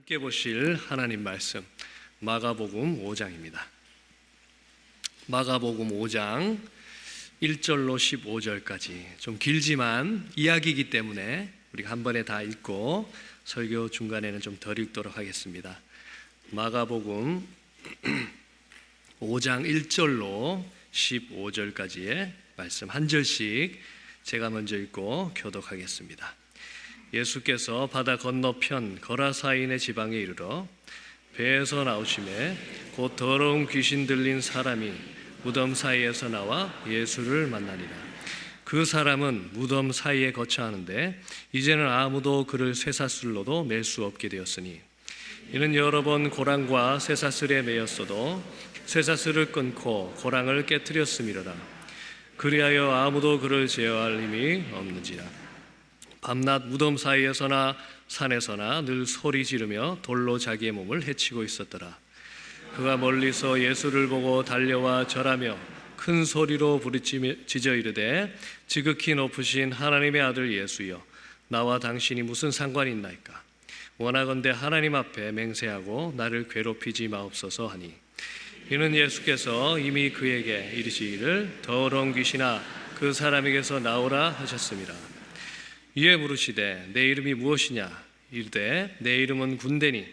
함께 보실 하나님 말씀 마가복음 5장입니다. 마가복음 5장 1절로 15절까지 좀 길지만 이야기이기 때문에 우리가 한 번에 다 읽고 설교 중간에는 좀 덜 읽도록 하겠습니다. 마가복음 5장 1절로 15절까지의 말씀 한 절씩 제가 먼저 읽고 교독하겠습니다. 예수께서 바다 건너편 거라사인의 지방에 이르러 배에서 나오심에 곧 더러운 귀신 들린 사람이 무덤 사이에서 나와 예수를 만나니라. 그 사람은 무덤 사이에 거처하는데 이제는 아무도 그를 쇠사슬로도 맬 수 없게 되었으니 이는 여러 번 고랑과 쇠사슬에 매였어도 쇠사슬을 끊고 고랑을 깨뜨렸음이로라. 그리하여 아무도 그를 제어할 힘이 없는지라. 밤낮 무덤 사이에서나 산에서나 늘 소리 지르며 돌로 자기의 몸을 해치고 있었더라. 그가 멀리서 예수를 보고 달려와 절하며 큰 소리로 부르짖어 이르되 지극히 높으신 하나님의 아들 예수여, 나와 당신이 무슨 상관이 있나이까? 원하건대 하나님 앞에 맹세하고 나를 괴롭히지 마옵소서 하니, 이는 예수께서 이미 그에게 이르시기를 더러운 귀신아 그 사람에게서 나오라 하셨습니다. 이에 물으시되 내 이름이 무엇이냐? 이르되 내 이름은 군대니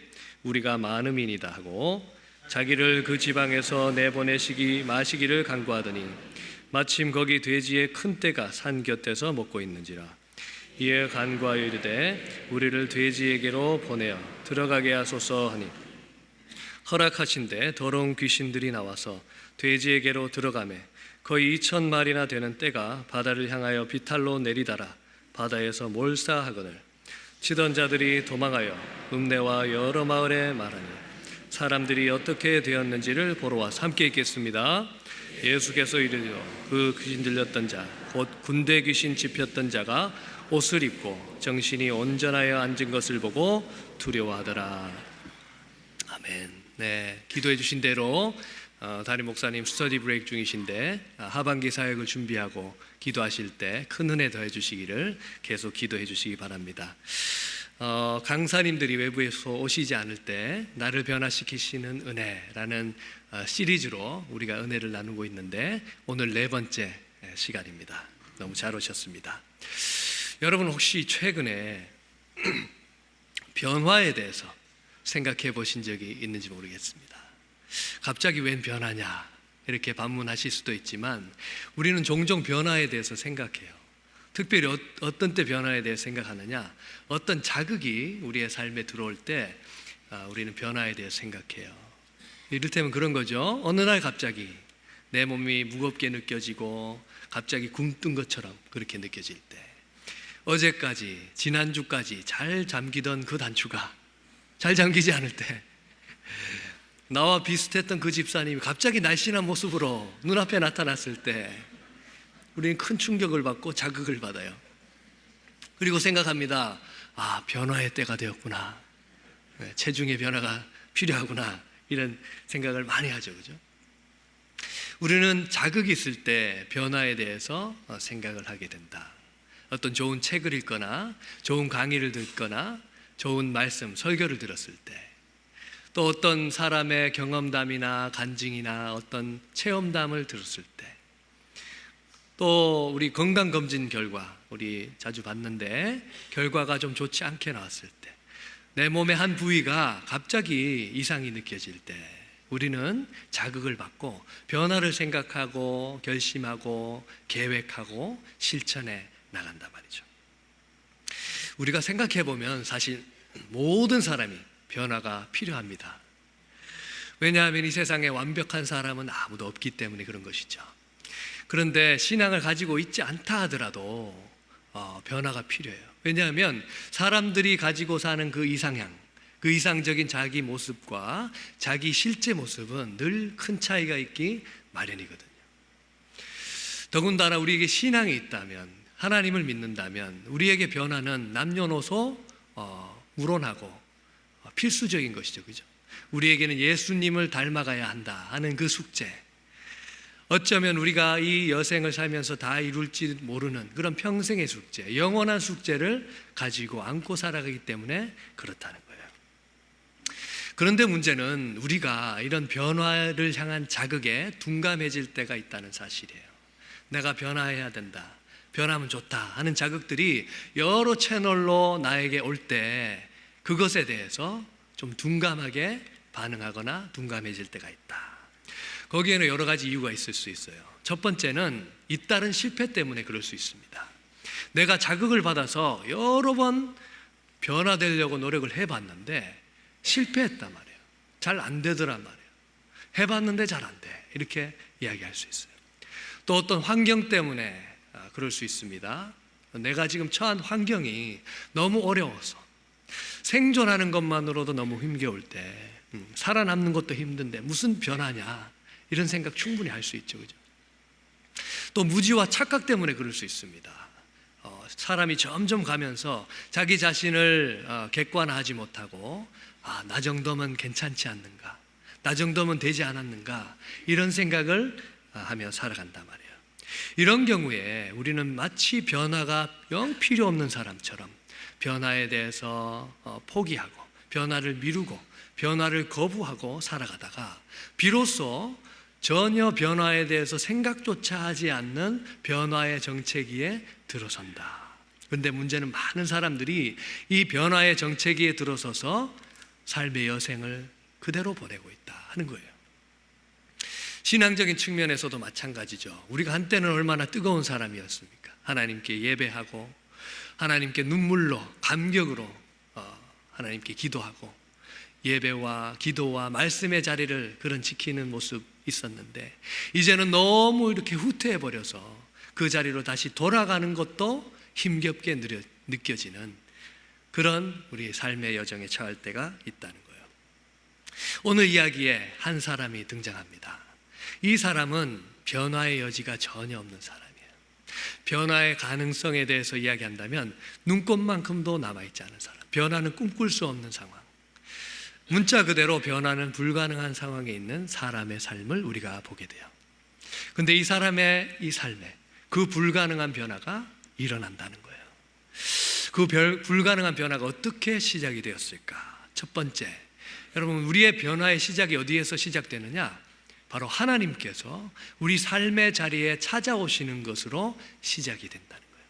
우리가 많음이니이다 하고 자기를 그 지방에서 내보내시기 마시기를 간구하더니 마침 거기 돼지의 큰 떼가 산 곁에서 먹고 있는지라. 이에 간구하여 이르되 우리를 돼지에게로 보내어 들어가게 하소서 하니 허락하신대 더러운 귀신들이 나와서 돼지에게로 들어가매 거의 2,000마리나 되는 떼가 바다를 향하여 비탈로 내리달아 바다에서 몰사하거늘 치던 자들이 도망하여 읍내와 여러 마을에 말하니 사람들이 어떻게 되었는지를 보러 와서 함께 읽겠습니다. 예수께서 이르러 그 귀신 들렸던 자 곧 군대 귀신 집혔던 자가 옷을 입고 정신이 온전하여 앉은 것을 보고 두려워하더라. 아멘. 네, 기도해 주신 대로 담임 목사님 스터디 브레이크 중이신데 하반기 사역을 준비하고 기도하실 때 큰 은혜 더해 주시기를 계속 기도해 주시기 바랍니다. 강사님들이 외부에서 오시지 않을 때 나를 변화시키시는 은혜라는 시리즈로 우리가 은혜를 나누고 있는데 오늘 4번째 시간입니다. 너무 잘 오셨습니다. 여러분 혹시 최근에 변화에 대해서 생각해 보신 적이 있는지 모르겠습니다. 갑자기 웬 변화냐 이렇게 반문하실 수도 있지만 우리는 종종 변화에 대해서 생각해요. 특별히 어떤 때 변화에 대해 생각하느냐, 어떤 자극이 우리의 삶에 들어올 때 우리는 변화에 대해 생각해요. 이를테면 그런 거죠. 어느 날 갑자기 내 몸이 무겁게 느껴지고 갑자기 굶뜬 것처럼 그렇게 느껴질 때, 어제까지 지난주까지 잘 잠기던 그 단추가 잘 잠기지 않을 때, 나와 비슷했던 그 집사님이 갑자기 날씬한 모습으로 눈앞에 나타났을 때 우리는 큰 충격을 받고 자극을 받아요. 그리고 생각합니다. 아, 변화의 때가 되었구나. 체중의 변화가 필요하구나. 이런 생각을 많이 하죠. 그죠? 우리는 자극이 있을 때 변화에 대해서 생각을 하게 된다. 어떤 좋은 책을 읽거나 좋은 강의를 듣거나 좋은 말씀, 설교를 들었을 때, 또 어떤 사람의 경험담이나 간증이나 어떤 체험담을 들었을 때, 또 우리 건강검진 결과 우리 자주 봤는데 결과가 좀 좋지 않게 나왔을 때, 내 몸의 한 부위가 갑자기 이상이 느껴질 때 우리는 자극을 받고 변화를 생각하고 결심하고 계획하고 실천해 나간단 말이죠. 우리가 생각해 보면 사실 모든 사람이 변화가 필요합니다. 왜냐하면 이 세상에 완벽한 사람은 아무도 없기 때문에 그런 것이죠. 그런데 신앙을 가지고 있지 않다 하더라도 변화가 필요해요. 왜냐하면 사람들이 가지고 사는 그 이상향, 그 이상적인 자기 모습과 자기 실제 모습은 늘 큰 차이가 있기 마련이거든요. 더군다나 우리에게 신앙이 있다면, 하나님을 믿는다면 우리에게 변화는 남녀노소 우론하고 필수적인 것이죠. 그죠? 우리에게는 예수님을 닮아가야 한다 하는 그 숙제, 어쩌면 우리가 이 여생을 살면서 다 이룰지 모르는 그런 평생의 숙제, 영원한 숙제를 가지고 안고 살아가기 때문에 그렇다는 거예요. 그런데 문제는 우리가 이런 변화를 향한 자극에 둔감해질 때가 있다는 사실이에요. 내가 변화해야 된다, 변하면 좋다 하는 자극들이 여러 채널로 나에게 올 때 그것에 대해서 좀 둔감하게 반응하거나 둔감해질 때가 있다. 거기에는 여러 가지 이유가 있을 수 있어요. 첫 번째는 잇따른 실패 때문에 그럴 수 있습니다. 내가 자극을 받아서 여러 번 변화되려고 노력을 해봤는데 실패했단 말이에요. 잘 안 되더란 말이에요. 해봤는데 잘 안 돼. 이렇게 이야기할 수 있어요. 또 어떤 환경 때문에 그럴 수 있습니다. 내가 지금 처한 환경이 너무 어려워서 생존하는 것만으로도 너무 힘겨울 때 살아남는 것도 힘든데 무슨 변화냐 이런 생각 충분히 할 수 있죠. 그죠? 또 무지와 착각 때문에 그럴 수 있습니다. 사람이 점점 가면서 자기 자신을 객관화하지 못하고 나 정도면 괜찮지 않는가, 나 정도면 되지 않았는가 이런 생각을 하며 살아간단 말이에요. 이런 경우에 우리는 마치 변화가 영 필요 없는 사람처럼 변화에 대해서 포기하고 변화를 미루고 변화를 거부하고 살아가다가 비로소 전혀 변화에 대해서 생각조차 하지 않는 변화의 정체기에 들어선다. 그런데 문제는 많은 사람들이 이 변화의 정체기에 들어서서 삶의 여생을 그대로 보내고 있다 하는 거예요. 신앙적인 측면에서도 마찬가지죠. 우리가 한때는 얼마나 뜨거운 사람이었습니까? 하나님께 예배하고 하나님께 눈물로 감격으로 하나님께 기도하고 예배와 기도와 말씀의 자리를 그런 지키는 모습 있었는데 이제는 너무 이렇게 후퇴해버려서 그 자리로 다시 돌아가는 것도 힘겹게 느껴지는 그런 우리 삶의 여정에 처할 때가 있다는 거예요. 오늘 이야기에 한 사람이 등장합니다. 이 사람은 변화의 여지가 전혀 없는 사람이에요. 변화의 가능성에 대해서 이야기한다면 눈꽃만큼도 남아있지 않은 사람, 변화는 꿈꿀 수 없는 상황, 문자 그대로 변화는 불가능한 상황에 있는 사람의 삶을 우리가 보게 돼요. 그런데 이 사람의 이 삶에 그 불가능한 변화가 일어난다는 거예요. 그 불가능한 변화가 어떻게 시작이 되었을까? 첫 번째, 여러분, 우리의 변화의 시작이 어디에서 시작되느냐? 바로 하나님께서 우리 삶의 자리에 찾아오시는 것으로 시작이 된다는 거예요.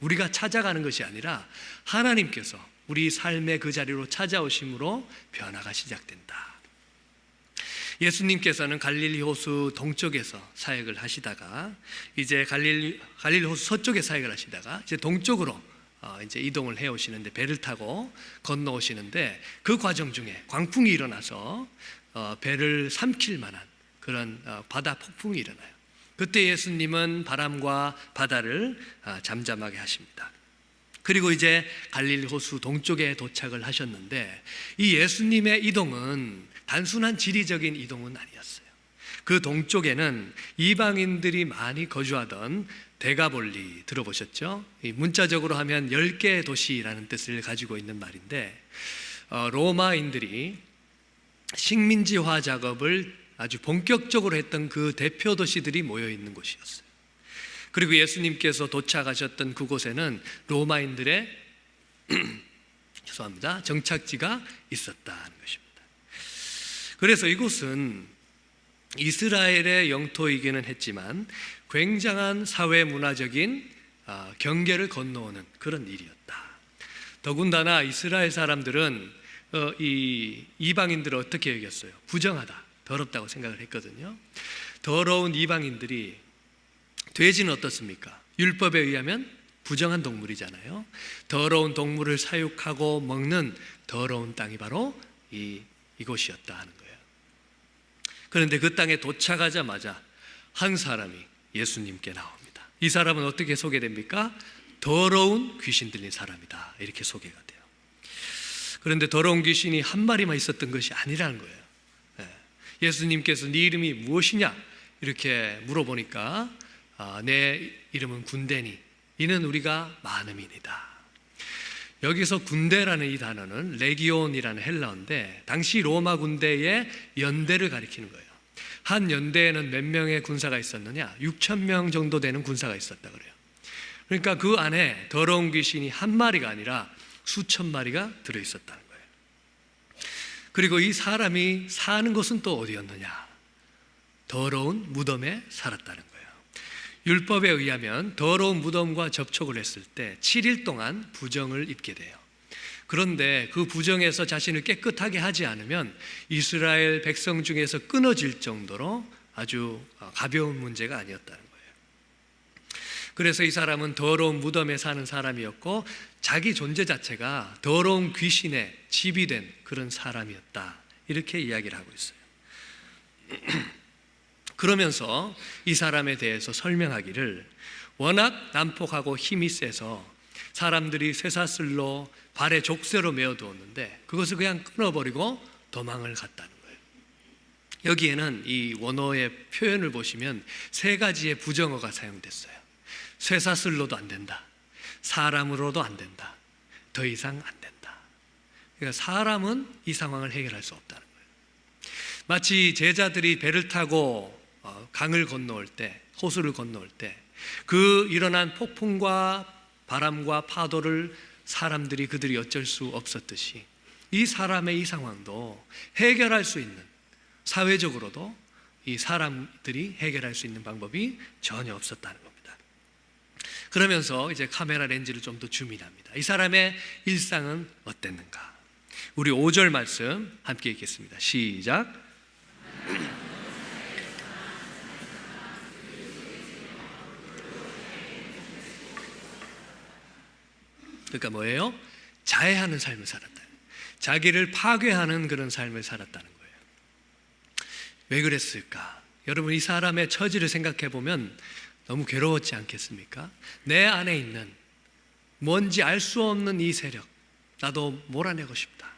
우리가 찾아가는 것이 아니라 하나님께서 우리 삶의 그 자리로 찾아오심으로 변화가 시작된다. 예수님께서는 갈릴리 호수 동쪽에서 사역을 하시다가 이제 갈릴리 호수 서쪽에 사역을 하시다가 이제 동쪽으로 이제 이동을 해 오시는데 배를 타고 건너 오시는데 그 과정 중에 광풍이 일어나서 배를 삼킬 만한 그런 바다 폭풍이 일어나요. 그때 예수님은 바람과 바다를 잠잠하게 하십니다. 그리고 이제 갈릴리 호수 동쪽에 도착을 하셨는데 이 예수님의 이동은 단순한 지리적인 이동은 아니었어요. 그 동쪽에는 이방인들이 많이 거주하던 데가볼리 들어보셨죠? 문자적으로 하면 10개의 도시라는 뜻을 가지고 있는 말인데 로마인들이 식민지화 작업을 아주 본격적으로 했던 그 대표 도시들이 모여 있는 곳이었어요. 그리고 예수님께서 도착하셨던 그곳에는 로마인들의 정착지가 있었다는 것입니다. 그래서 이곳은 이스라엘의 영토이기는 했지만 굉장한 사회 문화적인 경계를 건너오는 그런 일이었다. 더군다나 이스라엘 사람들은 이 이방인들을 어떻게 여겼어요? 부정하다, 더럽다고 생각을 했거든요. 더러운 이방인들이, 돼지는 어떻습니까? 율법에 의하면 부정한 동물이잖아요. 더러운 동물을 사육하고 먹는 더러운 땅이 바로 이곳이었다 하는 거예요. 그런데 그 땅에 도착하자마자 한 사람이 예수님께 나옵니다. 이 사람은 어떻게 소개됩니까? 더러운 귀신 들린 사람이다, 이렇게 소개가 돼요. 그런데 더러운 귀신이 한 마리만 있었던 것이 아니라는 거예요. 예수님께서 네 이름이 무엇이냐 이렇게 물어보니까 내 이름은 군대니 이는 우리가 많음이니다. 여기서 군대라는 이 단어는 레기온이라는 헬라어인데 당시 로마 군대의 연대를 가리키는 거예요. 한 연대에는 몇 명의 군사가 있었느냐? 6,000명 정도 되는 군사가 있었다 그래요. 그러니까 그 안에 더러운 귀신이 한 마리가 아니라 수천 마리가 들어있었다는 거예요. 그리고 이 사람이 사는 곳은 또 어디였느냐? 더러운 무덤에 살았다는 거예요. 율법에 의하면 더러운 무덤과 접촉을 했을 때 7일 동안 부정을 입게 돼요. 그런데 그 부정에서 자신을 깨끗하게 하지 않으면 이스라엘 백성 중에서 끊어질 정도로 아주 가벼운 문제가 아니었다는 거예요. 그래서 이 사람은 더러운 무덤에 사는 사람이었고 자기 존재 자체가 더러운 귀신의 집이 된 그런 사람이었다, 이렇게 이야기를 하고 있어요. 그러면서 이 사람에 대해서 설명하기를 워낙 난폭하고 힘이 세서 사람들이 쇠사슬로 발에 족쇄로 메어두었는데 그것을 그냥 끊어버리고 도망을 갔다는 거예요. 여기에는 이 원어의 표현을 보시면 세 가지의 부정어가 사용됐어요. 쇠사슬로도 안 된다, 사람으로도 안 된다, 더 이상 안 된다. 그러니까 사람은 이 상황을 해결할 수 없다는 거예요. 마치 제자들이 배를 타고 강을 건너올 때, 호수를 건너올 때 그 일어난 폭풍과 바람과 파도를 사람들이 그들이 어쩔 수 없었듯이 이 사람의 이 상황도 해결할 수 있는, 사회적으로도 이 사람들이 해결할 수 있는 방법이 전혀 없었다는 겁니다. 그러면서 이제 카메라 렌즈를 좀 더 줌인합니다. 이 사람의 일상은 어땠는가? 우리 5절 말씀 함께 읽겠습니다. 시작. 그러니까 뭐예요? 자해하는 삶을 살았다. 자기를 파괴하는 그런 삶을 살았다는 거예요. 왜 그랬을까? 여러분, 이 사람의 처지를 생각해 보면 너무 괴로웠지 않겠습니까? 내 안에 있는 뭔지 알 수 없는 이 세력, 나도 몰아내고 싶다,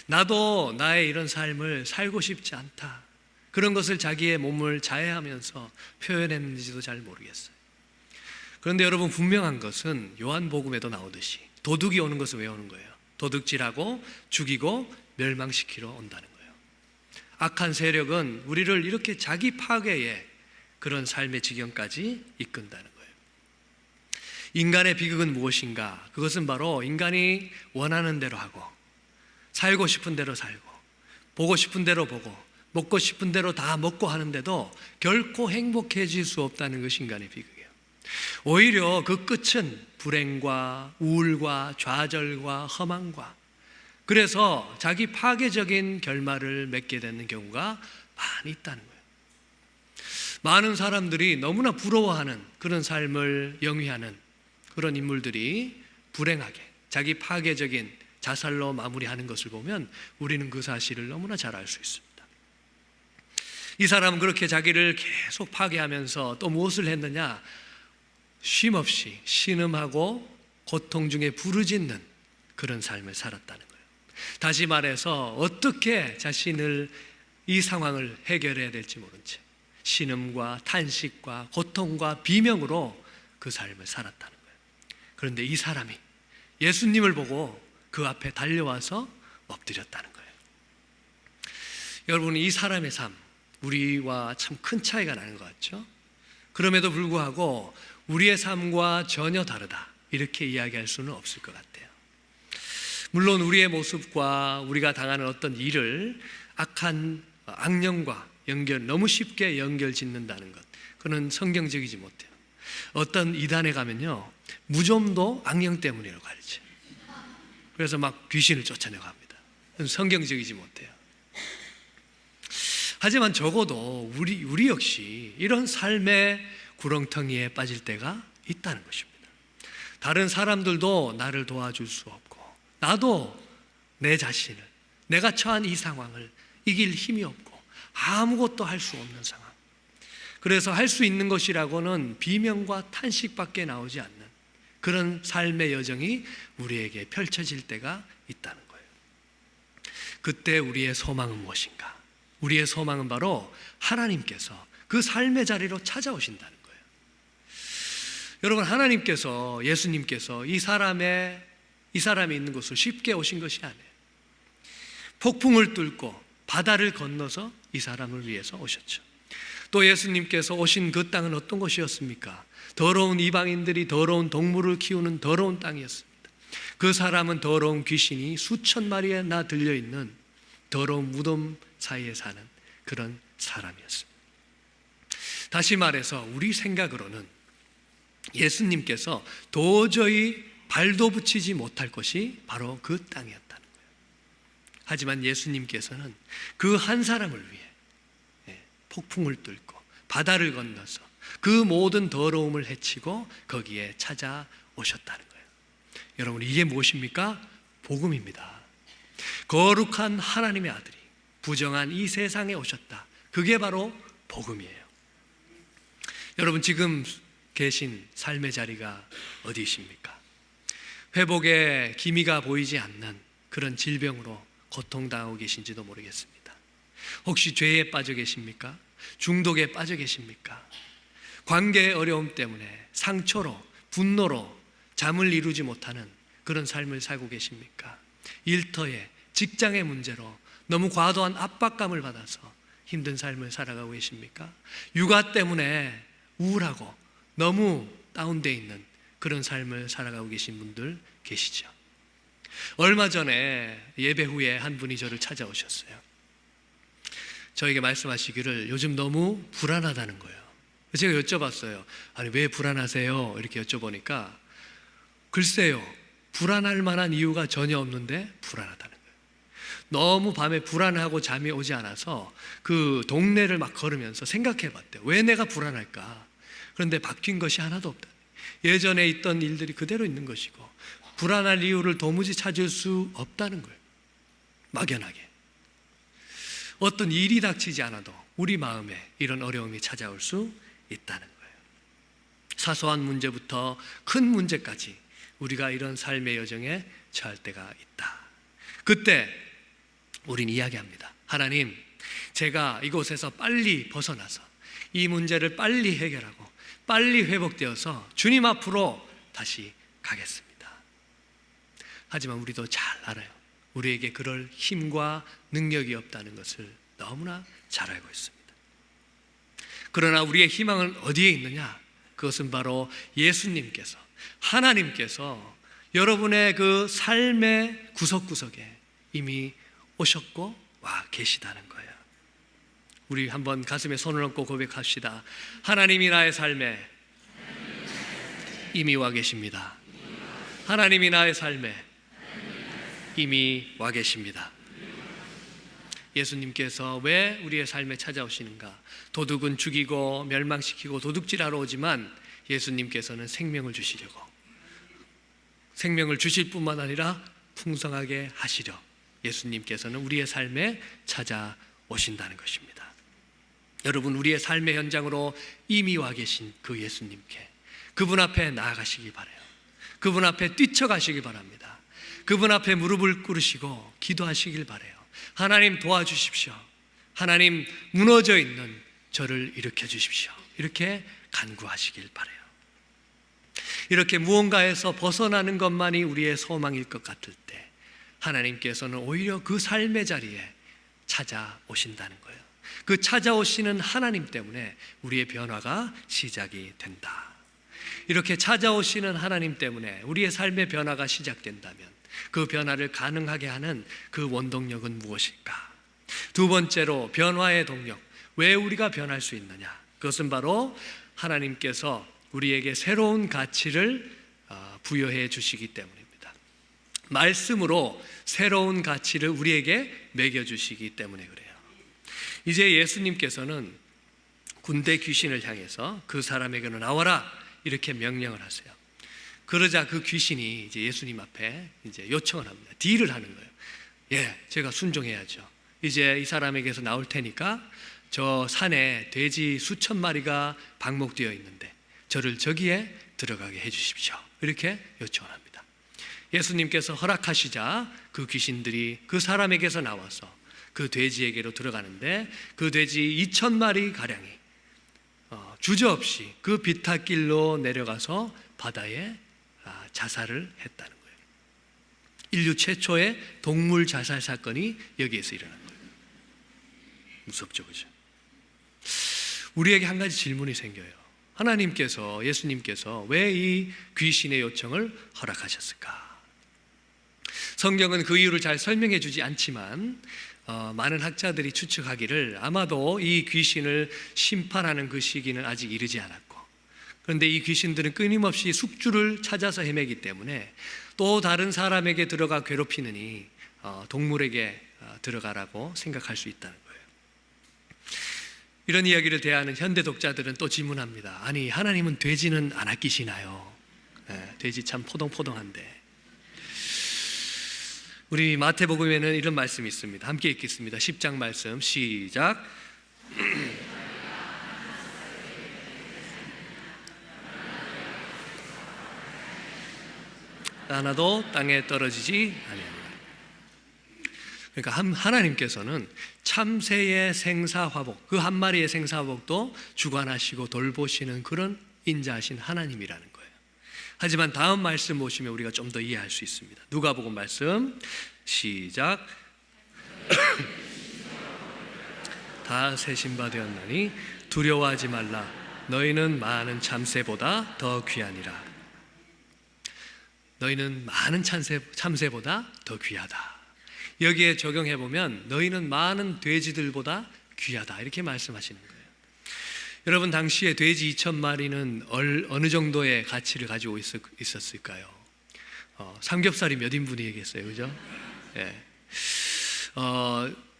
나도 나의 이런 삶을 살고 싶지 않다, 그런 것을 자기의 몸을 자해하면서 표현했는지도 잘 모르겠어요. 그런데 여러분, 분명한 것은 요한복음에도 나오듯이 도둑이 오는 것은 왜 오는 거예요? 도둑질하고 죽이고 멸망시키러 온다는 거예요. 악한 세력은 우리를 이렇게 자기 파괴의 그런 삶의 지경까지 이끈다는 거예요. 인간의 비극은 무엇인가? 그것은 바로 인간이 원하는 대로 하고 살고 싶은 대로 살고 보고 싶은 대로 보고 먹고 싶은 대로 다 먹고 하는데도 결코 행복해질 수 없다는 것이 인간의 비극이에요. 오히려 그 끝은 불행과 우울과 좌절과 허망과, 그래서 자기 파괴적인 결말을 맺게 되는 경우가 많이 있다는 거예요. 많은 사람들이 너무나 부러워하는 그런 삶을 영위하는 그런 인물들이 불행하게 자기 파괴적인 자살로 마무리하는 것을 보면 우리는 그 사실을 너무나 잘 알 수 있습니다. 이 사람은 그렇게 자기를 계속 파괴하면서 또 무엇을 했느냐? 쉼없이 신음하고 고통 중에 부르짖는 그런 삶을 살았다는 거예요. 다시 말해서 어떻게 자신을, 이 상황을 해결해야 될지 모른 채 신음과 탄식과 고통과 비명으로 그 삶을 살았다는 거예요. 그런데 이 사람이 예수님을 보고 그 앞에 달려와서 엎드렸다는 거예요. 여러분, 이 사람의 삶, 우리와 참 큰 차이가 나는 것 같죠? 그럼에도 불구하고 우리의 삶과 전혀 다르다, 이렇게 이야기할 수는 없을 것 같아요. 물론 우리의 모습과 우리가 당하는 어떤 일을 악한 악령과 너무 쉽게 연결 짓는다는 것, 그건 성경적이지 못해요. 어떤 이단에 가면요, 무좀도 악령 때문이라고 가르쳐요. 그래서 막 귀신을 쫓아내고 합니다. 그건 성경적이지 못해요. 하지만 적어도 우리 역시 이런 삶의 구렁텅이에 빠질 때가 있다는 것입니다. 다른 사람들도 나를 도와줄 수 없고 나도 내 자신을, 내가 처한 이 상황을 이길 힘이 없고 아무것도 할 수 없는 상황. 그래서 할 수 있는 것이라고는 비명과 탄식밖에 나오지 않는 그런 삶의 여정이 우리에게 펼쳐질 때가 있다는 거예요. 그때 우리의 소망은 무엇인가? 우리의 소망은 바로 하나님께서 그 삶의 자리로 찾아오신다는 거예요. 여러분, 하나님께서, 예수님께서 이 사람이 있는 곳을 쉽게 오신 것이 아니에요. 폭풍을 뚫고 바다를 건너서 이 사람을 위해서 오셨죠. 또 예수님께서 오신 그 땅은 어떤 곳이었습니까? 더러운 이방인들이 더러운 동물을 키우는 더러운 땅이었습니다. 그 사람은 더러운 귀신이 수천 마리나 들려있는 더러운 무덤 사이에 사는 그런 사람이었습니다. 다시 말해서 우리 생각으로는 예수님께서 도저히 발도 붙이지 못할 것이 바로 그 땅이었다는 거예요. 하지만 예수님께서는 그 한 사람을 위해 폭풍을 뚫고 바다를 건너서 그 모든 더러움을 헤치고 거기에 찾아오셨다는 거예요. 여러분, 이게 무엇입니까? 복음입니다. 거룩한 하나님의 아들이 부정한 이 세상에 오셨다. 그게 바로 복음이에요. 여러분, 지금 계신 삶의 자리가 어디이십니까? 회복의 기미가 보이지 않는 그런 질병으로 고통당하고 계신지도 모르겠습니다. 혹시 죄에 빠져 계십니까? 중독에 빠져 계십니까? 관계의 어려움 때문에 상처로, 분노로 잠을 이루지 못하는 그런 삶을 살고 계십니까? 일터에, 직장의 문제로 너무 과도한 압박감을 받아서 힘든 삶을 살아가고 계십니까? 육아 때문에 우울하고 너무 다운되어 있는 그런 삶을 살아가고 계신 분들 계시죠. 얼마 전에 예배 후에 한 분이 저를 찾아오셨어요. 저에게 말씀하시기를 요즘 너무 불안하다는 거예요. 제가 여쭤봤어요. 아니, 왜 불안하세요? 이렇게 여쭤보니까 글쎄요, 불안할 만한 이유가 전혀 없는데 불안하다는 거예요. 너무 밤에 불안하고 잠이 오지 않아서 그 동네를 막 걸으면서 생각해 봤대요. 왜 내가 불안할까? 그런데 바뀐 것이 하나도 없다. 예전에 있던 일들이 그대로 있는 것이고 불안할 이유를 도무지 찾을 수 없다는 거예요. 막연하게. 어떤 일이 닥치지 않아도 우리 마음에 이런 어려움이 찾아올 수 있다는 거예요. 사소한 문제부터 큰 문제까지 우리가 이런 삶의 여정에 처할 때가 있다. 그때 우린 이야기합니다. 하나님, 제가 이곳에서 빨리 벗어나서 이 문제를 빨리 해결하고 빨리 회복되어서 주님 앞으로 다시 가겠습니다. 하지만 우리도 잘 알아요. 우리에게 그럴 힘과 능력이 없다는 것을 너무나 잘 알고 있습니다. 그러나 우리의 희망은 어디에 있느냐? 그것은 바로 예수님께서, 하나님께서 여러분의 그 삶의 구석구석에 이미 오셨고 와 계시다는 거예요. 우리 한번 가슴에 손을 얹고 고백합시다. 하나님이 나의 삶에 이미 와 계십니다. 하나님이 나의 삶에 이미 와 계십니다. 예수님께서 왜 우리의 삶에 찾아오시는가? 도둑은 죽이고 멸망시키고 도둑질하러 오지만 예수님께서는 생명을 주시려고, 생명을 주실 뿐만 아니라 풍성하게 하시려 예수님께서는 우리의 삶에 찾아오신다는 것입니다. 여러분, 우리의 삶의 현장으로 이미 와 계신 그 예수님께, 그분 앞에 나아가시기 바라요. 그분 앞에 뛰쳐가시기 바랍니다. 그분 앞에 무릎을 꿇으시고 기도하시길 바라요. 하나님, 도와주십시오. 하나님, 무너져 있는 저를 일으켜 주십시오. 이렇게 간구하시길 바라요. 이렇게 무언가에서 벗어나는 것만이 우리의 소망일 것 같을 때 하나님께서는 오히려 그 삶의 자리에 찾아오신다는 거예요. 그 찾아오시는 하나님 때문에 우리의 변화가 시작이 된다. 이렇게 찾아오시는 하나님 때문에 우리의 삶의 변화가 시작된다면 그 변화를 가능하게 하는 그 원동력은 무엇일까? 두 번째로 변화의 동력, 왜 우리가 변할 수 있느냐? 그것은 바로 하나님께서 우리에게 새로운 가치를 부여해 주시기 때문입니다. 말씀으로 새로운 가치를 우리에게 매겨주시기 때문에 그래요. 이제 예수님께서는 군대 귀신을 향해서 그 사람에게는 나와라 이렇게 명령을 하세요. 그러자 그 귀신이 이제 예수님 앞에 이제 요청을 합니다. 딜을 하는 거예요. 예, 제가 순종해야죠. 이제 이 사람에게서 나올 테니까 저 산에 돼지 수천 마리가 방목되어 있는데 저를 저기에 들어가게 해주십시오. 이렇게 요청을 합니다. 예수님께서 허락하시자 그 귀신들이 그 사람에게서 나와서 그 돼지에게로 들어가는데 그 돼지 2,000마리 가량이 주저없이 그 비탈길로 내려가서 바다에 자살을 했다는 거예요. 인류 최초의 동물 자살 사건이 여기에서 일어난 거예요. 무섭죠, 그죠? 우리에게 한 가지 질문이 생겨요. 하나님께서, 예수님께서 왜 이 귀신의 요청을 허락하셨을까? 성경은 그 이유를 잘 설명해 주지 않지만 많은 학자들이 추측하기를 아마도 이 귀신을 심판하는 그 시기는 아직 이르지 않았고, 그런데 이 귀신들은 끊임없이 숙주를 찾아서 헤매기 때문에 또 다른 사람에게 들어가 괴롭히느니 동물에게 들어가라고 생각할 수 있다는 거예요. 이런 이야기를 대하는 현대 독자들은 또 질문합니다. 아니, 하나님은 돼지는 안 아끼시나요? 돼지 참 포동포동한데. 우리 마태복음에는 이런 말씀이 있습니다. 함께 읽겠습니다. 10장 말씀 시작. 하나도 땅에 떨어지지 아니하니라. 그러니까 하나님께서는 참새의 생사화복, 그 한 마리의 생사화복도 주관하시고 돌보시는 그런 인자하신 하나님이라는 거예요. 하지만 다음 말씀 보시면 우리가 좀 더 이해할 수 있습니다. 누가복음 말씀 시작. 다 세신바 되었나니 두려워하지 말라. 너희는 많은 참새보다 더 귀하니라. 너희는 많은 참새보다 더 귀하다. 여기에 적용해보면 너희는 많은 돼지들보다 귀하다, 이렇게 말씀하시는 거예요. 여러분, 당시에 돼지 2,000마리는 어느 정도의 가치를 가지고 있었을까요? 삼겹살이 몇 인분이겠어요, 그죠? 예.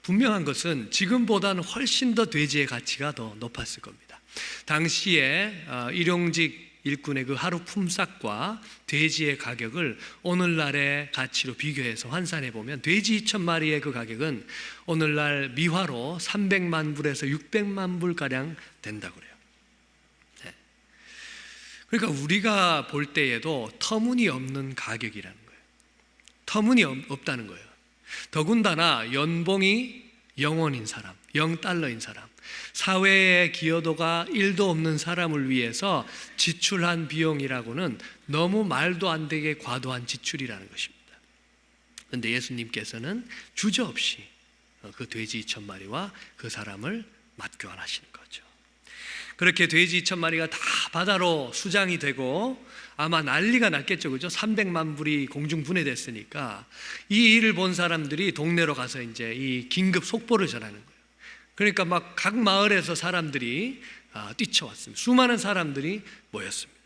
분명한 것은 지금보다는 훨씬 더 돼지의 가치가 더 높았을 겁니다. 당시에 일용직 일꾼의 그 하루 품삯과 돼지의 가격을 오늘날의 가치로 비교해서 환산해 보면 돼지 2,000마리의 그 가격은 오늘날 미화로 300만 불에서 600만 불가량 된다고 그래요. 네. 그러니까 우리가 볼 때에도 터무니없는 가격이라는 거예요. 터무니없다는 거예요. 더군다나 연봉이 0원인 사람, 0달러인 사람, 사회의 기여도가 1도 없는 사람을 위해서 지출한 비용이라고는 너무 말도 안 되게 과도한 지출이라는 것입니다. 그런데 예수님께서는 주저없이 그 돼지 2,000마리와 그 사람을 맞교환하시는 거죠. 그렇게 돼지 2,000마리가 다 바다로 수장이 되고 아마 난리가 났겠죠, 그죠? 300만 불이 공중 분해됐으니까 이 일을 본 사람들이 동네로 가서 이제 이 긴급 속보를 전하는 거예요. 그러니까 막 각 마을에서 사람들이 뛰쳐왔습니다. 수많은 사람들이 모였습니다.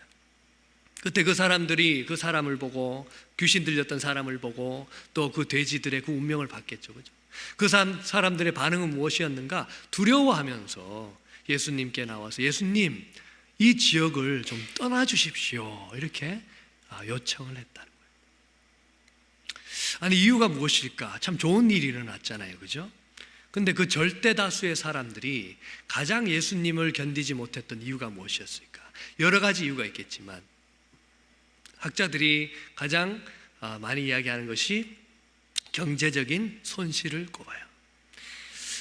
그때 그 사람들이 그 사람을 보고, 귀신 들렸던 사람을 보고 또 그 돼지들의 그 운명을 봤겠죠, 그죠? 그 사람들의 반응은 무엇이었는가? 두려워하면서 예수님께 나와서 예수님, 이 지역을 좀 떠나주십시오, 이렇게 요청을 했다는 거예요. 아니, 이유가 무엇일까? 참 좋은 일이 일어났잖아요, 그죠? 근데 그 절대 다수의 사람들이 가장 예수님을 견디지 못했던 이유가 무엇이었을까? 여러 가지 이유가 있겠지만 학자들이 가장 많이 이야기하는 것이 경제적인 손실을 꼽아요.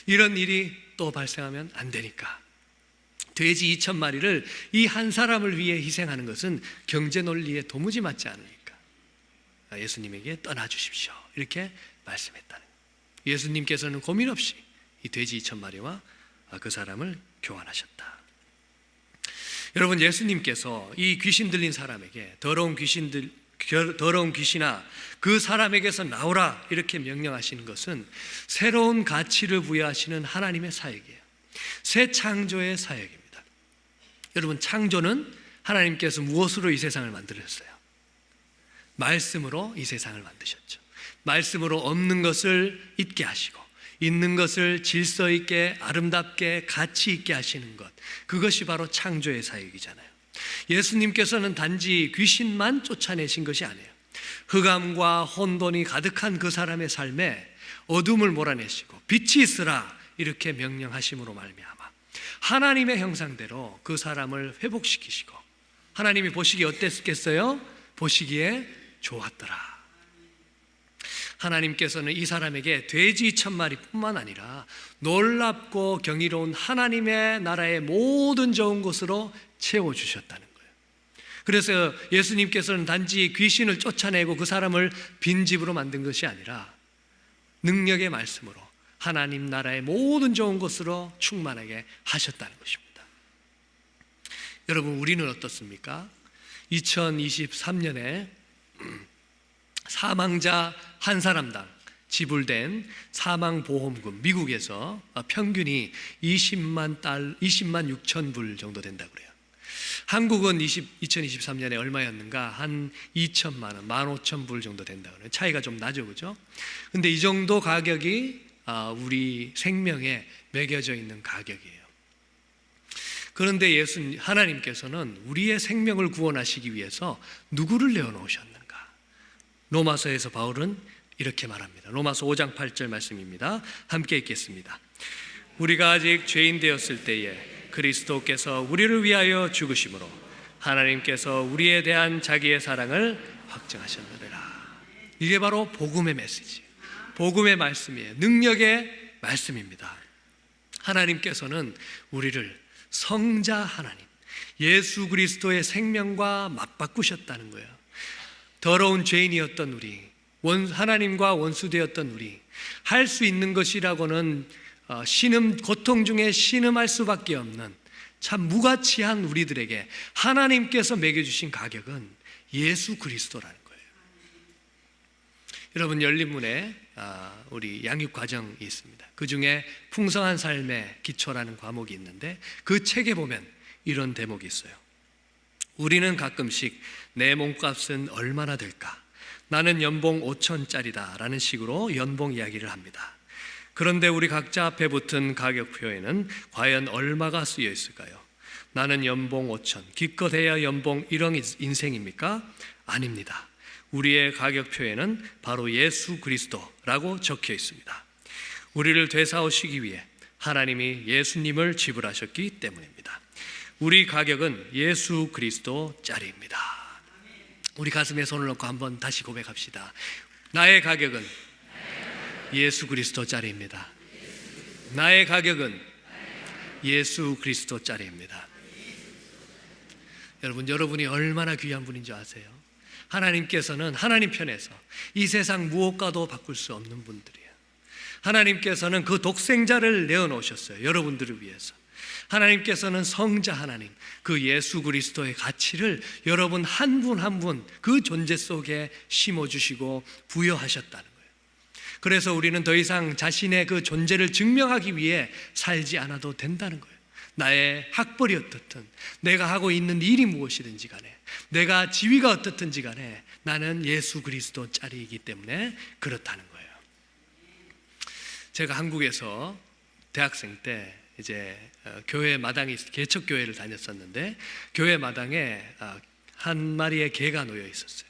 이런 일이 또 발생하면 안 되니까 돼지 2,000마리를 이 한 사람을 위해 희생하는 것은 경제 논리에 도무지 맞지 않으니까 예수님에게 떠나주십시오, 이렇게 말씀했다는 거예요. 예수님께서는 고민 없이 이 돼지 2,000마리와 그 사람을 교환하셨다. 여러분, 예수님께서 이 귀신 들린 사람에게 더러운 귀신아 그 사람에게서 나오라, 이렇게 명령하시는 것은 새로운 가치를 부여하시는 하나님의 사역이에요. 새 창조의 사역입니다. 여러분, 창조는 하나님께서 무엇으로 이 세상을 만드셨어요? 말씀으로 이 세상을 만드셨죠. 말씀으로 없는 것을 있게 하시고 있는 것을 질서 있게 아름답게 가치 있게 하시는 것, 그것이 바로 창조의 사역이잖아요. 예수님께서는 단지 귀신만 쫓아내신 것이 아니에요. 흑암과 혼돈이 가득한 그 사람의 삶에 어둠을 몰아내시고 빛이 있으라, 이렇게 명령하심으로 말미암아 하나님의 형상대로 그 사람을 회복시키시고, 하나님이 보시기에 어땠겠어요? 보시기에 좋았더라. 하나님께서는 이 사람에게 돼지 2,000마리뿐만 아니라 놀랍고 경이로운 하나님의 나라의 모든 좋은 것으로 채워주셨다는 거예요. 그래서 예수님께서는 단지 귀신을 쫓아내고 그 사람을 빈집으로 만든 것이 아니라 능력의 말씀으로 하나님 나라의 모든 좋은 것으로 충만하게 하셨다는 것입니다. 여러분, 우리는 어떻습니까? 2023년에 사망자 한 사람당 지불된 사망보험금, 미국에서 평균이 20만 6천 불 정도 된다고 그래요. 한국은 2023년에 얼마였는가? 한 2천만 원, 15,000불 정도 된다고 그래요. 차이가 좀 나죠, 그죠? 근데 이 정도 가격이 우리 생명에 매겨져 있는 가격이에요. 그런데 하나님께서는 우리의 생명을 구원하시기 위해서 누구를 내어놓으셨는가? 로마서에서 바울은 이렇게 말합니다. 로마서 5장 8절 말씀입니다. 함께 읽겠습니다. 우리가 아직 죄인 되었을 때에 그리스도께서 우리를 위하여 죽으심으로 하나님께서 우리에 대한 자기의 사랑을 확증하셨느니라. 이게 바로 복음의 메시지, 복음의 말씀이에요. 능력의 말씀입니다. 하나님께서는 우리를 성자 하나님, 예수 그리스도의 생명과 맞바꾸셨다는 거예요. 더러운 죄인이었던 우리, 하나님과 원수되었던 우리, 할 수 있는 것이라고는 고통 중에 신음할 수밖에 없는 참 무가치한 우리들에게 하나님께서 매겨주신 가격은 예수 그리스도라는 거예요. 여러분, 열린문에 우리 양육 과정이 있습니다. 그 중에 풍성한 삶의 기초라는 과목이 있는데 그 책에 보면 이런 대목이 있어요. 우리는 가끔씩 내 몸값은 얼마나 될까? 나는 연봉 5천짜리다 라는 식으로 연봉 이야기를 합니다. 그런데 우리 각자 앞에 붙은 가격표에는 과연 얼마가 쓰여 있을까요? 나는 연봉 5천, 기껏해야 연봉 1억 인생입니까? 아닙니다. 우리의 가격표에는 바로 예수 그리스도라고 적혀 있습니다. 우리를 되사오시기 위해 하나님이 예수님을 지불하셨기 때문입니다. 우리 가격은 예수 그리스도짜리입니다. 우리 가슴에 손을 넣고 한번 다시 고백합시다. 나의 가격은 예수 그리스도짜리입니다. 나의 가격은 예수 그리스도짜리입니다. 여러분이 얼마나 귀한 분인 줄 아세요? 하나님께서는 하나님 편에서 이 세상 무엇과도 바꿀 수 없는 분들이에요. 하나님께서는 그 독생자를 내어놓으셨어요. 여러분들을 위해서. 하나님께서는 성자 하나님, 그 예수 그리스도의 가치를 여러분 한 분 한 분 그 존재 속에 심어주시고 부여하셨다는 거예요. 그래서 우리는 더 이상 자신의 그 존재를 증명하기 위해 살지 않아도 된다는 거예요. 나의 학벌이 어떻든, 내가 하고 있는 일이 무엇이든지 간에, 내가 지위가 어떻든지 간에 나는 예수 그리스도 짜리이기 때문에 그렇다는 거예요. 제가 한국에서 대학생 때 이제 교회 마당이 개척 교회를 다녔었는데 교회 마당에 한 마리의 개가 놓여 있었어요.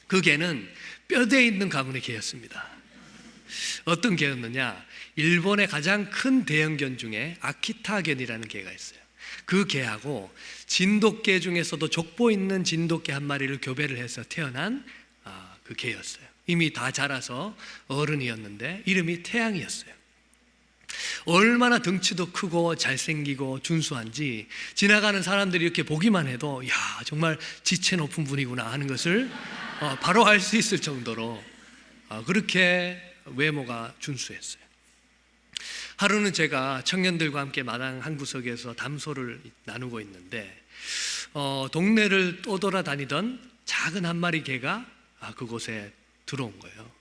그 개는 뼈대에 있는 가문의 개였습니다. 어떤 개였느냐? 일본의 가장 큰 대형견 중에 아키타견이라는 개가 있어요. 그 개하고 진돗개 중에서도 족보 있는 진돗개 한 마리를 교배를 해서 태어난 그 개였어요. 이미 다 자라서 어른이었는데 이름이 태양이었어요. 얼마나 덩치도 크고 잘생기고 준수한지 지나가는 사람들이 이렇게 보기만 해도 야, 정말 지체 높은 분이구나 하는 것을 바로 알 수 있을 정도로 그렇게 외모가 준수했어요. 하루는 제가 청년들과 함께 마당 한 구석에서 담소를 나누고 있는데 동네를 떠돌아다니던 작은 한 마리 개가 그곳에 들어온 거예요.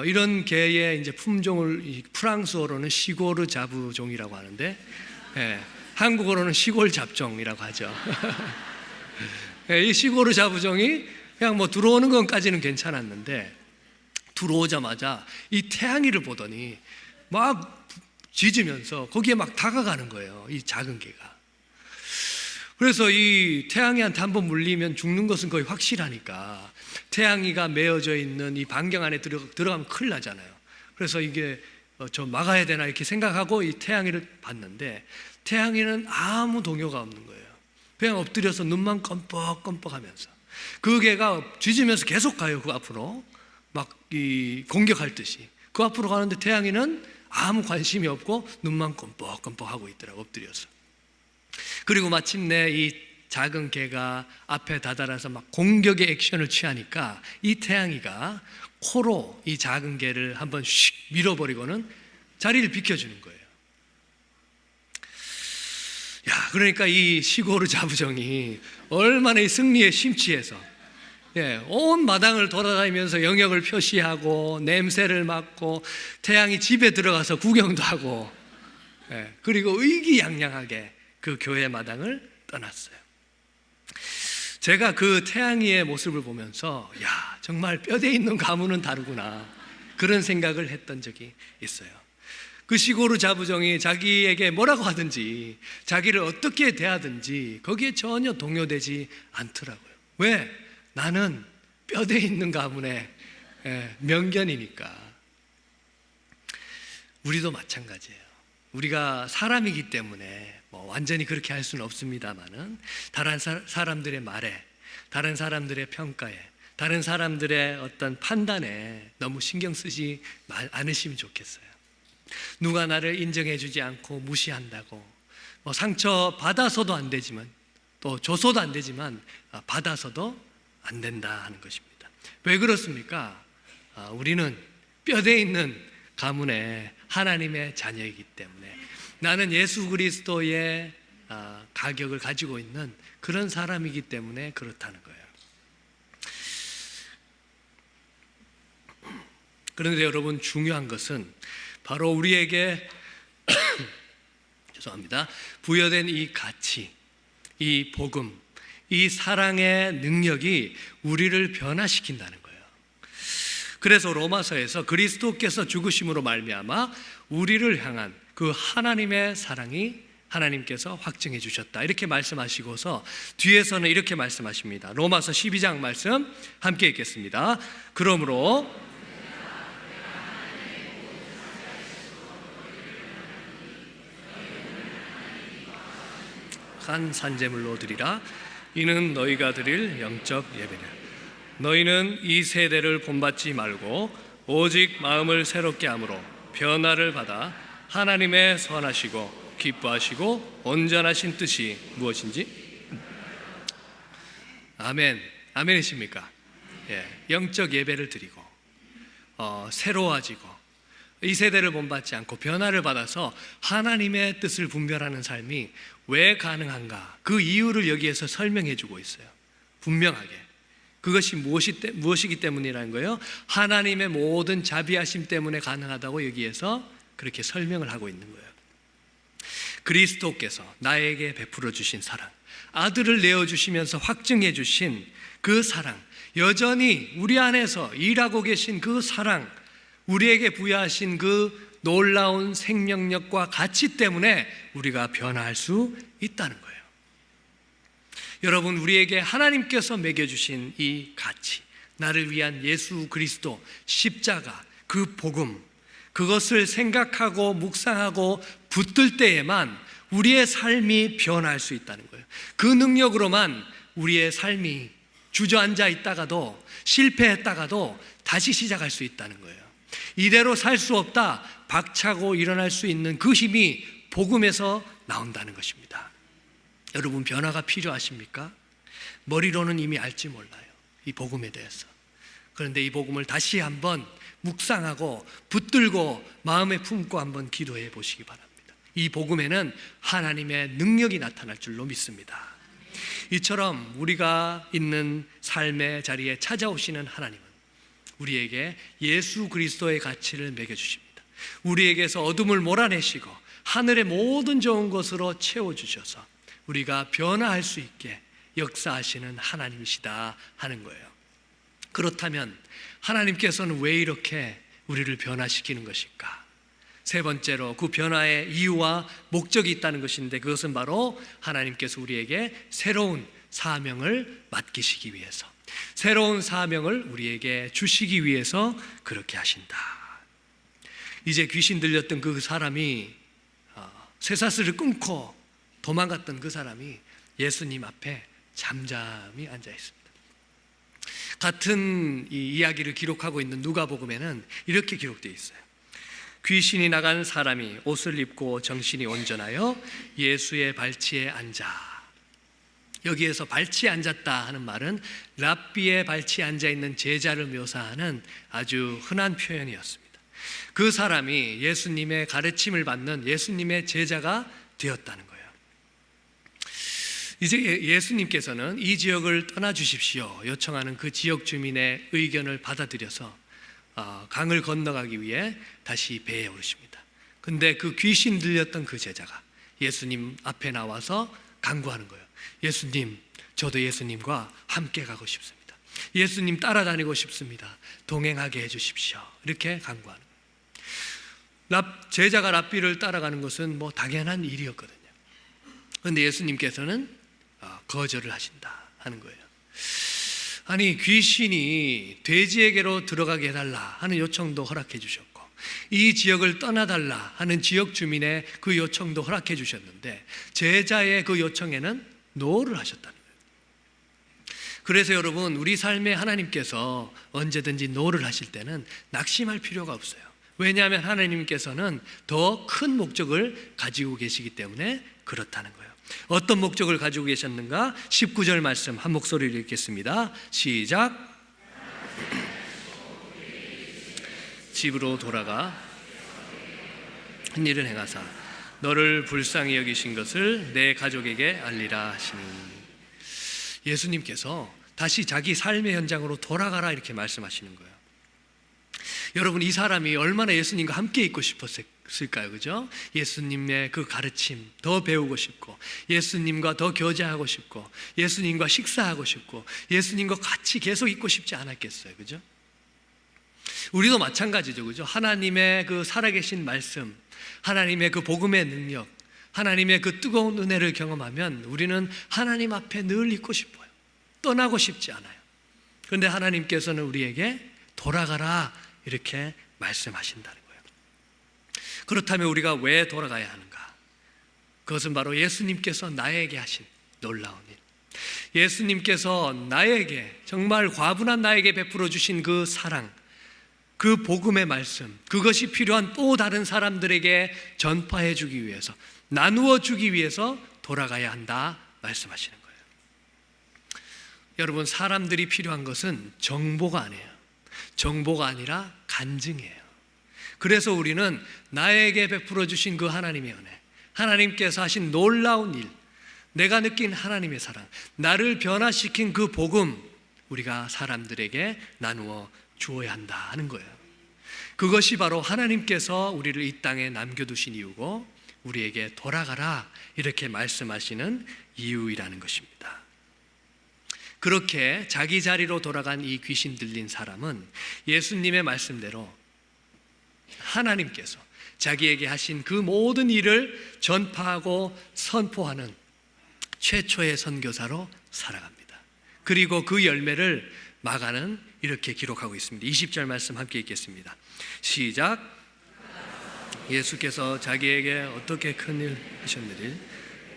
이런 개의 이제 품종을 프랑스어로는 시고르 자부종이라고 하는데 한국어로는 시골 잡종이라고 하죠. 이 시고르 자부종이 그냥 뭐 들어오는 것까지는 괜찮았는데 들어오자마자 이 태양이를 보더니 막 짖으면서 거기에 막 다가가는 거예요. 이 작은 개가. 그래서 이 태양이한테 한번 물리면 죽는 것은 거의 확실하니까 태양이가 메어져 있는 이 반경 안에 들어가면 큰일 나잖아요. 그래서 이게 저 막아야 되나 이렇게 생각하고 이 태양이를 봤는데 태양이는 아무 동요가 없는 거예요. 그냥 엎드려서 눈만 껌뻑껌뻑하면서 그 개가 짖으면서 계속 가요. 그 앞으로 막 이 공격할 듯이 그 앞으로 가는데 태양이는 아무 관심이 없고 눈만 껌뻑껌뻑하고 있더라고, 엎드려서. 그리고 마침내 이 작은 개가 앞에 다다라서 막 공격의 액션을 취하니까 이 태양이가 코로 이 작은 개를 한번 슉 밀어버리고는 자리를 비켜주는 거예요. 야, 그러니까 이 시고르 자부정이 얼마나 이 승리에 심취해서 온 마당을 돌아다니면서 영역을 표시하고 냄새를 맡고 태양이 집에 들어가서 구경도 하고 그리고 의기양양하게 그 교회 마당을 떠났어요. 제가 그 태양이의 모습을 보면서 야, 정말 뼈대 있는 가문은 다르구나, 그런 생각을 했던 적이 있어요. 그 시고르 자부정이 자기에게 뭐라고 하든지 자기를 어떻게 대하든지 거기에 전혀 동요되지 않더라고요. 왜? 나는 뼈대 있는 가문의 명견이니까. 우리도 마찬가지예요. 우리가 사람이기 때문에 완전히 그렇게 할 수는 없습니다만은 다른 사람들의 말에, 다른 사람들의 평가에, 다른 사람들의 어떤 판단에 너무 신경 쓰지 않으시면 좋겠어요. 누가 나를 인정해 주지 않고 무시한다고 상처 받아서도 안 되지만, 또 줘서도 안 되지만 받아서도 안 된다 하는 것입니다. 왜 그렇습니까? 우리는 뼈대 있는 가문의 하나님의 자녀이기 때문에, 나는 예수 그리스도의 가격을 가지고 있는 그런 사람이기 때문에 그렇다는 거예요. 그런데 여러분, 중요한 것은 바로 우리에게 죄송합니다. 부여된 이 가치, 이 복음, 이 사랑의 능력이 우리를 변화시킨다는 거예요. 그래서 로마서에서 그리스도께서 죽으심으로 말미암아 우리를 향한 그 하나님의 사랑이 하나님께서 확증해 주셨다, 이렇게 말씀하시고서 뒤에서는 이렇게 말씀하십니다. 로마서 12장 말씀 함께 읽겠습니다. 그러므로 한 산제물로 드리라. 이는 너희가 드릴 영적 예배라. 너희는 이 세대를 본받지 말고 오직 마음을 새롭게 함으로 변화를 받아 하나님의 선하시고 기뻐하시고 온전하신 뜻이 무엇인지. 아멘. 아멘이십니까? 영적 예배를 드리고 새로워지고 이 세대를 본받지 않고 변화를 받아서 하나님의 뜻을 분별하는 삶이 왜 가능한가, 그 이유를 여기에서 설명해 주고 있어요. 분명하게. 그것이 무엇이기 때문이라는 거예요. 하나님의 모든 자비하심 때문에 가능하다고 여기에서 그렇게 설명을 하고 있는 거예요. 그리스도께서 나에게 베풀어 주신 사랑, 아들을 내어주시면서 확증해 주신 그 사랑, 여전히 우리 안에서 일하고 계신 그 사랑, 우리에게 부여하신 그 놀라운 생명력과 가치 때문에 우리가 변화할 수 있다는 거예요. 여러분, 우리에게 하나님께서 매겨주신 이 가치, 나를 위한 예수 그리스도 십자가, 그 복음, 그것을 생각하고 묵상하고 붙들 때에만 우리의 삶이 변화할 수 있다는 거예요. 그 능력으로만 우리의 삶이 주저앉아 있다가도, 실패했다가도 다시 시작할 수 있다는 거예요. 이대로 살 수 없다, 박차고 일어날 수 있는 그 힘이 복음에서 나온다는 것입니다. 여러분, 변화가 필요하십니까? 머리로는 이미 알지 몰라요, 이 복음에 대해서. 그런데 이 복음을 다시 한번 묵상하고 붙들고 마음에 품고 한번 기도해 보시기 바랍니다. 이 복음에는 하나님의 능력이 나타날 줄로 믿습니다. 이처럼 우리가 있는 삶의 자리에 찾아오시는 하나님은 우리에게 예수 그리스도의 가치를 매겨주십니다. 우리에게서 어둠을 몰아내시고 하늘의 모든 좋은 것으로 채워주셔서 우리가 변화할 수 있게 역사하시는 하나님이시다 하는 거예요. 그렇다면 하나님께서는 왜 이렇게 우리를 변화시키는 것일까? 세 번째로 그 변화의 이유와 목적이 있다는 것인데, 그것은 바로 하나님께서 우리에게 새로운 사명을 맡기시기 위해서, 새로운 사명을 우리에게 주시기 위해서 그렇게 하신다. 이제 귀신 들렸던 그 사람이, 쇠사슬을 끊고 도망갔던 그 사람이 예수님 앞에 잠잠히 앉아 있습니다. 같은 이 이야기를 기록하고 있는 누가복음에는 이렇게 기록되어 있어요. 귀신이 나간 사람이 옷을 입고 정신이 온전하여 예수의 발치에 앉아. 여기에서 발치에 앉았다 하는 말은 랍비의 발치에 앉아있는 제자를 묘사하는 아주 흔한 표현이었습니다. 그 사람이 예수님의 가르침을 받는 예수님의 제자가 되었다는 거예요. 이제 예수님께서는 이 지역을 떠나 주십시오 요청하는 그 지역 주민의 의견을 받아들여서 강을 건너가기 위해 다시 배에 오르십니다. 근데 그 귀신 들렸던 그 제자가 예수님 앞에 나와서 간구하는 거예요. 예수님, 저도 예수님과 함께 가고 싶습니다. 예수님 따라다니고 싶습니다. 동행하게 해주십시오. 이렇게 간구하는 거예요. 제자가 랍비를 따라가는 것은 뭐 당연한 일이었거든요. 그런데 예수님께서는 거절을 하신다 하는 거예요. 아니, 귀신이 돼지에게로 들어가게 해달라 하는 요청도 허락해 주셨고, 이 지역을 떠나달라 하는 지역 주민의 그 요청도 허락해 주셨는데, 제자의 그 요청에는 노를 하셨다는 거예요. 그래서 여러분, 우리 삶에 하나님께서 언제든지 노를 하실 때는 낙심할 필요가 없어요. 왜냐하면 하나님께서는 더 큰 목적을 가지고 계시기 때문에 그렇다는 거예요. 어떤 목적을 가지고 계셨는가? 19절 말씀 한 목소리로 읽겠습니다. 시작. 집으로 돌아가 한 일을 행하사 너를 불쌍히 여기신 것을 내 가족에게 알리라 하시니. 예수님께서 다시 자기 삶의 현장으로 돌아가라 이렇게 말씀하시는 거예요. 여러분, 이 사람이 얼마나 예수님과 함께 있고 싶었을까요? 그죠? 예수님의 그 가르침 더 배우고 싶고, 예수님과 더 교제하고 싶고, 예수님과 식사하고 싶고, 예수님과 같이 계속 있고 싶지 않았겠어요? 그죠? 우리도 마찬가지죠. 그죠? 하나님의 그 살아계신 말씀, 하나님의 그 복음의 능력, 하나님의 그 뜨거운 은혜를 경험하면 우리는 하나님 앞에 늘 있고 싶어요. 떠나고 싶지 않아요. 그런데 하나님께서는 우리에게 돌아가라 이렇게 말씀하신다는 거예요. 그렇다면 우리가 왜 돌아가야 하는가? 그것은 바로 예수님께서 나에게 하신 놀라운 일, 예수님께서 나에게, 정말 과분한 나에게 베풀어 주신 그 사랑, 그 복음의 말씀, 그것이 필요한 또 다른 사람들에게 전파해 주기 위해서, 나누어 주기 위해서 돌아가야 한다 말씀하시는 거예요. 여러분, 사람들이 필요한 것은 정보가 아니에요. 정보가 아니라 간증이에요. 그래서 우리는 나에게 베풀어 주신 그 하나님의 은혜, 하나님께서 하신 놀라운 일, 내가 느낀 하나님의 사랑, 나를 변화시킨 그 복음, 우리가 사람들에게 나누어 주어야 한다 하는 거예요. 그것이 바로 하나님께서 우리를 이 땅에 남겨두신 이유고, 우리에게 돌아가라 이렇게 말씀하시는 이유이라는 것입니다. 그렇게 자기 자리로 돌아간 이 귀신 들린 사람은 예수님의 말씀대로 하나님께서 자기에게 하신 그 모든 일을 전파하고 선포하는 최초의 선교사로 살아갑니다. 그리고 그 열매를 마가는 이렇게 기록하고 있습니다. 20절 말씀 함께 읽겠습니다. 시작. 예수께서 자기에게 어떻게 큰일 하셨느냐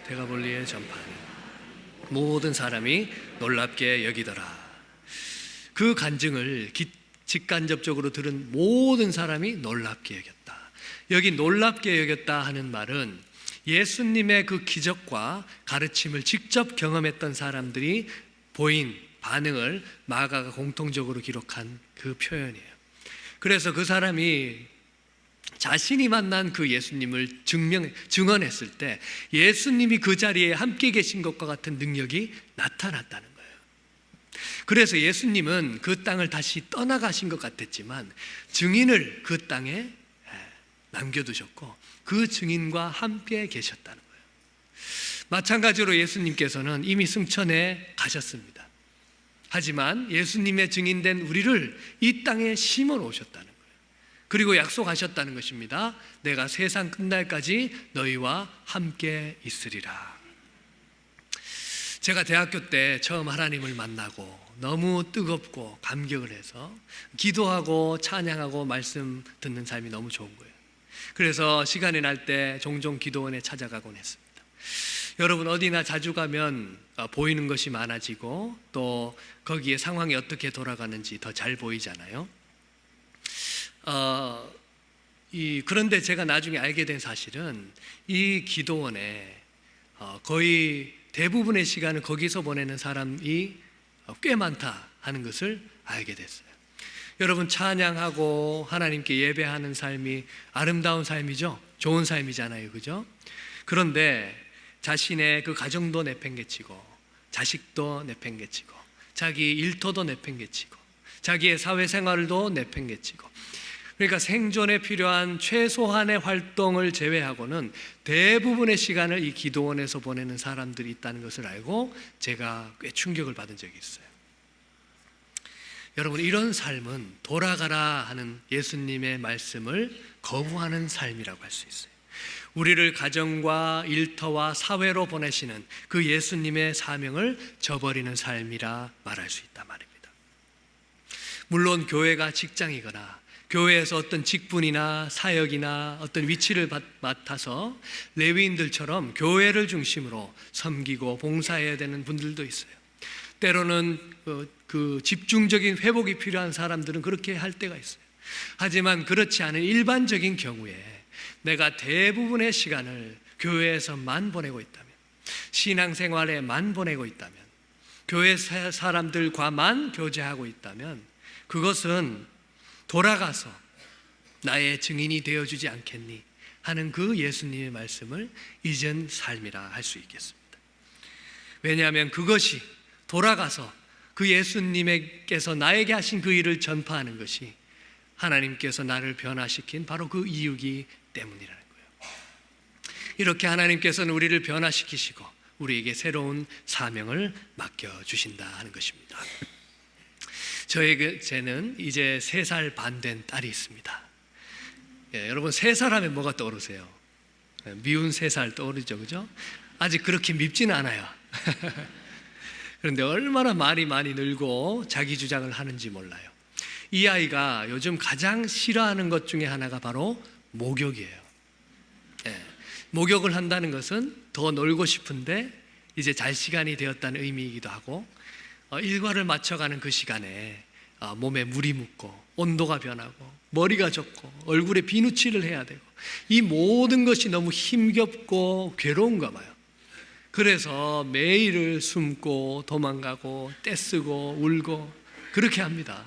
데가볼리에 전파하니 모든 사람이 놀랍게 여기더라. 그 간증을 직간접적으로 들은 모든 사람이 놀랍게 여겼다. 여기 놀랍게 여겼다 하는 말은 예수님의 그 기적과 가르침을 직접 경험했던 사람들이 보인 반응을 마가가 공통적으로 기록한 그 표현이에요. 그래서 그 사람이 자신이 만난 그 예수님을 증언했을 때 예수님이 그 자리에 함께 계신 것과 같은 능력이 나타났다는 거예요. 그래서 예수님은 그 땅을 다시 떠나가신 것 같았지만 증인을 그 땅에 남겨두셨고 그 증인과 함께 계셨다는 거예요. 마찬가지로 예수님께서는 이미 승천해 가셨습니다. 하지만 예수님의 증인된 우리를 이 땅에 심어 놓으셨다는 거예요. 그리고 약속하셨다는 것입니다. 내가 세상 끝날까지 너희와 함께 있으리라. 제가 대학교 때 처음 하나님을 만나고 너무 뜨겁고 감격을 해서 기도하고 찬양하고 말씀 듣는 삶이 너무 좋은 거예요. 그래서 시간이 날 때 종종 기도원에 찾아가곤 했습니다. 여러분, 어디나 자주 가면 보이는 것이 많아지고 또 거기에 상황이 어떻게 돌아가는지 더 잘 보이잖아요. 그런데 제가 나중에 알게 된 사실은 이 기도원에 거의 대부분의 시간을 거기서 보내는 사람이 꽤 많다 하는 것을 알게 됐어요. 여러분, 찬양하고 하나님께 예배하는 삶이 아름다운 삶이죠. 좋은 삶이잖아요. 그죠? 그런데 자신의 그 가정도 내팽개치고 자식도 내팽개치고 자기 일터도 내팽개치고 자기의 사회생활도 내팽개치고, 그러니까 생존에 필요한 최소한의 활동을 제외하고는 대부분의 시간을 이 기도원에서 보내는 사람들이 있다는 것을 알고 제가 꽤 충격을 받은 적이 있어요. 여러분, 이런 삶은 돌아가라 하는 예수님의 말씀을 거부하는 삶이라고 할 수 있어요. 우리를 가정과 일터와 사회로 보내시는 그 예수님의 사명을 저버리는 삶이라 말할 수 있단 말입니다. 물론 교회가 직장이거나 교회에서 어떤 직분이나 사역이나 어떤 위치를 맡아서 레위인들처럼 교회를 중심으로 섬기고 봉사해야 되는 분들도 있어요. 때로는 그 집중적인 회복이 필요한 사람들은 그렇게 할 때가 있어요. 하지만 그렇지 않은 일반적인 경우에 내가 대부분의 시간을 교회에서만 보내고 있다면, 신앙생활에만 보내고 있다면, 교회 사람들과만 교제하고 있다면 그것은 돌아가서 나의 증인이 되어주지 않겠니 하는 그 예수님의 말씀을 잊은 삶이라 할 수 있겠습니다. 왜냐하면 그것이 돌아가서 그 예수님께서 나에게 하신 그 일을 전파하는 것이 하나님께서 나를 변화시킨 바로 그 이유이기 때문이라는 거예요. 이렇게 하나님께서는 우리를 변화시키시고 우리에게 새로운 사명을 맡겨주신다 하는 것입니다. 저는 이제 3살 반 된 딸이 있습니다. 여러분, 3살 하면 뭐가 떠오르세요? 미운 3살 떠오르죠, 그죠? 아직 그렇게 밉지는 않아요. 그런데 얼마나 말이 많이 늘고 자기 주장을 하는지 몰라요. 이 아이가 요즘 가장 싫어하는 것 중에 하나가 바로 목욕이에요. 목욕을 한다는 것은 더 놀고 싶은데 이제 잘 시간이 되었다는 의미이기도 하고, 일과를 맞춰가는 그 시간에 몸에 물이 묻고 온도가 변하고 머리가 젖고 얼굴에 비누칠을 해야 되고, 이 모든 것이 너무 힘겹고 괴로운가 봐요. 그래서 매일을 숨고 도망가고 떼쓰고 울고 그렇게 합니다.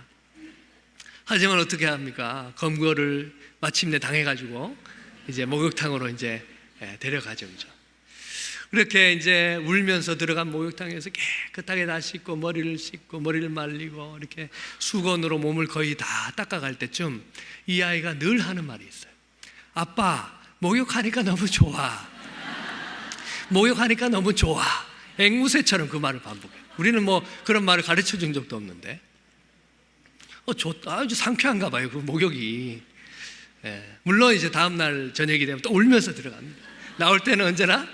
하지만 어떻게 합니까? 검거를 마침내 당해가지고 이제 목욕탕으로 이제 데려가죠, 그죠? 그렇게 이제 울면서 들어간 목욕탕에서 깨끗하게 다 씻고 머리를 씻고 머리를 말리고 이렇게 수건으로 몸을 거의 다 닦아갈 때쯤 이 아이가 늘 하는 말이 있어요. 아빠, 목욕하니까 너무 좋아. 목욕하니까 너무 좋아. 앵무새처럼 그 말을 반복해요. 우리는 뭐 그런 말을 가르쳐 준 적도 없는데 좋다, 아주 상쾌한가 봐요, 그 목욕이. 물론 이제 다음날 저녁이 되면 또 울면서 들어갑니다. 나올 때는 언제나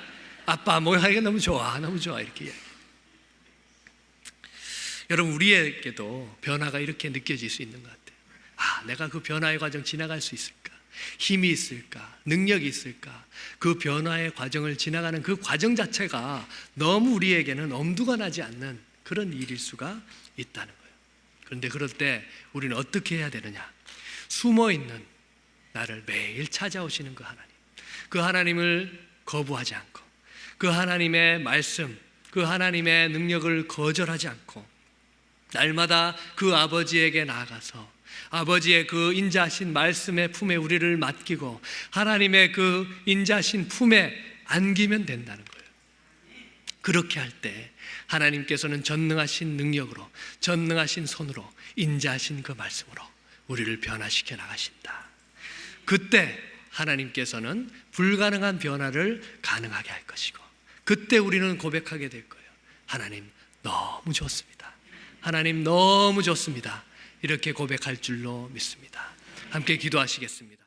아빠, 목욕하니까 너무 좋아, 너무 좋아, 이렇게 이야기해요. 여러분, 우리에게도 변화가 이렇게 느껴질 수 있는 것 같아요. 내가 그 변화의 과정 지나갈 수 있을까? 힘이 있을까? 능력이 있을까? 그 변화의 과정을 지나가는 그 과정 자체가 너무 우리에게는 엄두가 나지 않는 그런 일일 수가 있다는 거예요. 그런데 그럴 때 우리는 어떻게 해야 되느냐? 숨어있는 나를 매일 찾아오시는 그 하나님, 그 하나님을 거부하지 않고 그 하나님의 말씀, 그 하나님의 능력을 거절하지 않고 날마다 그 아버지에게 나아가서 아버지의 그 인자하신 말씀의 품에 우리를 맡기고 하나님의 그 인자하신 품에 안기면 된다는 거예요. 그렇게 할 때 하나님께서는 전능하신 능력으로, 전능하신 손으로, 인자하신 그 말씀으로 우리를 변화시켜 나가신다. 그때 하나님께서는 불가능한 변화를 가능하게 할 것이고, 그때 우리는 고백하게 될 거예요. 하나님 너무 좋습니다. 하나님 너무 좋습니다. 이렇게 고백할 줄로 믿습니다. 함께 기도하시겠습니다.